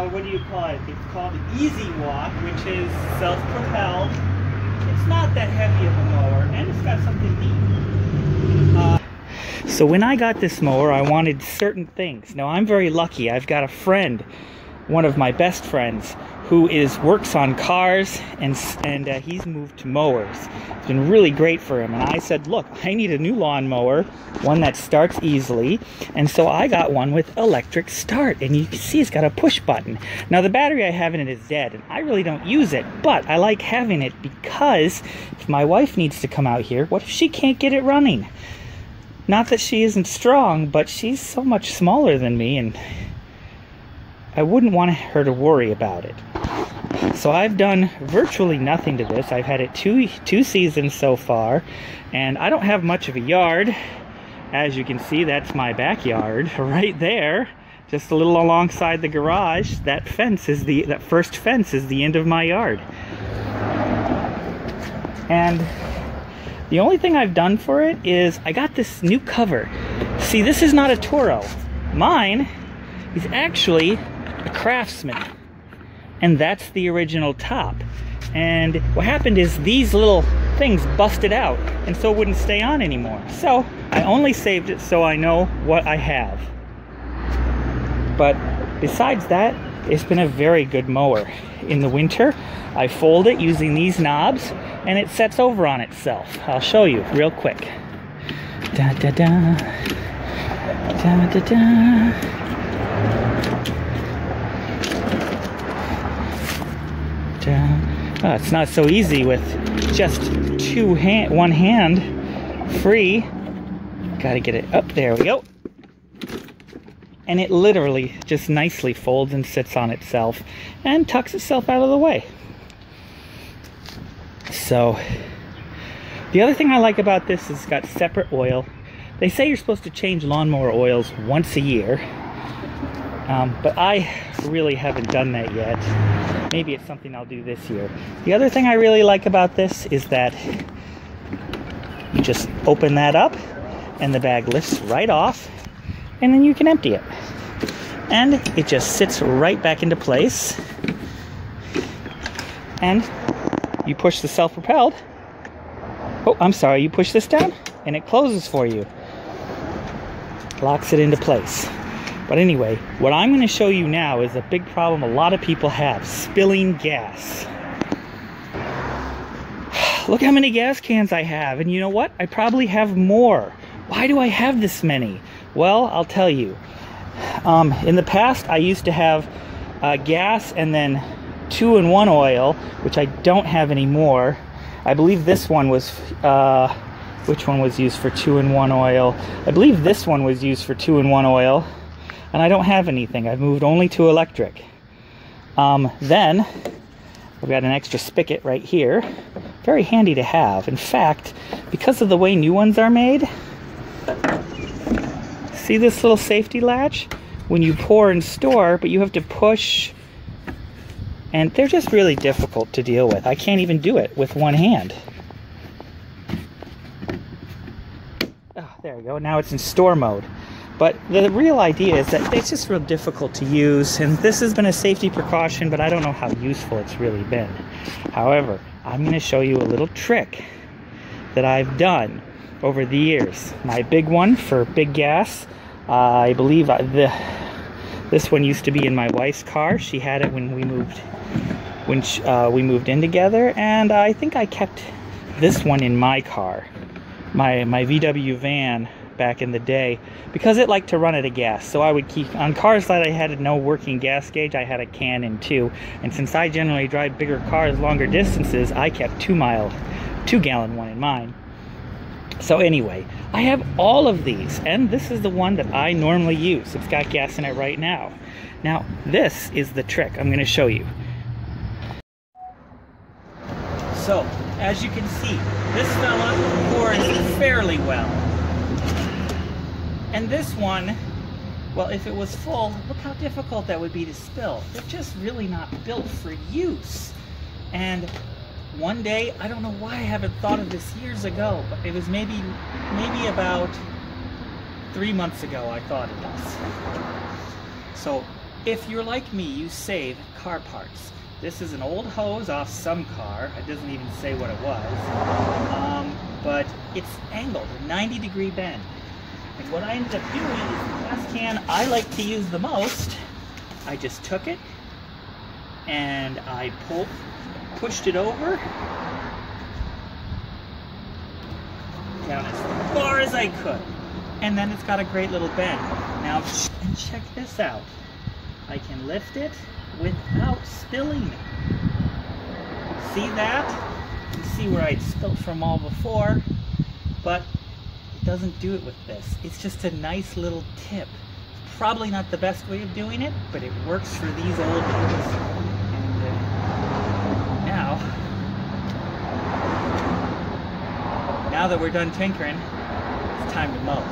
what do you call it? It's called Easy Walk, which is self-propelled. It's not that heavy of a mower, and it's got something neat. So when I got this mower, I wanted certain things. Now, I'm very lucky. I've got a friend, one of my best friends, who works on cars, and he's moved to mowers. It's been really great for him. And I said, look, I need a new lawn mower, one that starts easily. And so I got one with electric start. And you can see it's got a push button. Now, the battery I have in it is dead, and I really don't use it. But I like having it because if my wife needs to come out here, what if she can't get it running? Not that she isn't strong, but she's so much smaller than me, and I wouldn't want her to worry about it. So I've done virtually nothing to this. I've had it two seasons so far, and I don't have much of a yard. As you can see, that's my backyard right there, just a little alongside the garage. That first fence is the end of my yard. And the only thing I've done for it is I got this new cover. See, this is not a Toro. Mine is actually a Craftsman, and that's the original top. And what happened is these little things busted out, and so it wouldn't stay on anymore. So I only saved it so I know what I have. But besides that, it's been a very good mower. In the winter, I fold it using these knobs, and it sets over on itself. I'll show you real quick. Da da da, da da da. Oh, it's not so easy with just one hand free. Gotta get it up. There we go. And it literally just nicely folds and sits on itself and tucks itself out of the way. So the other thing I like about this is it's got separate oil. They say you're supposed to change lawnmower oils once a year, but I really haven't done that yet. Maybe it's something I'll do this year. The other thing I really like about this is that you just open that up and the bag lifts right off, and then you can empty it. And it just sits right back into place. And you push the self-propelled. Oh, I'm sorry, you push this down and it closes for you. Locks it into place. But anyway, what I'm going to show you now is a big problem a lot of people have: spilling gas. Look how many gas cans I have, and you know what? I probably have more. Why do I have this many? Well, I'll tell you. In the past, I used to have gas and then 2-in-1 oil, which I don't have anymore. I believe this one was, which one was used for 2-in-1 oil? I believe this one was used for 2-in-1 oil, and I don't have anything. I've moved only to electric. Then, I've got an extra spigot right here. Very handy to have. In fact, because of the way new ones are made, see this little safety latch? When you pour and store, but you have to push, and they're just really difficult to deal with. I can't even do it with one hand. Oh, there we go. Now it's in store mode. But the real idea is that it's just real difficult to use, and this has been a safety precaution, but I don't know how useful it's really been. However, I'm going to show you a little trick that I've done over the years. My big one for big gas, I believe this one used to be in my wife's car. She had it when we moved in together, and I think I kept this one in my car, my VW van back in the day, because it liked to run out of gas. So I would keep on cars that I had no working gas gauge. I had a can in too, and since I generally drive bigger cars longer distances, I kept 2-gallon one in mine. So anyway, I have all of these, and this is the one that I normally use. It's got gas in it right now. Now, this is the trick I'm going to show you. So, as you can see, this fella pours fairly well. And this one, well, if it was full, look how difficult that would be to spill. They're just really not built for use. And one day, I don't know why I haven't thought of this years ago, but it was maybe about 3 months ago I thought of this. So If you're like me, you save car parts. This is an old hose off some car. It doesn't even say what it was. But it's angled, a 90-degree bend. And what I ended up doing is the gas can I like to use the most, I just took it and I pushed it over down as far as I could. And then it's got a great little bend. Now, and check this out. I can lift it without spilling it. See that? You see where I'd spilt from all before, but it doesn't do it with this. It's just a nice little tip. Probably not the best way of doing it, but it works for these old ones. And now that we're done tinkering, it's time to mow.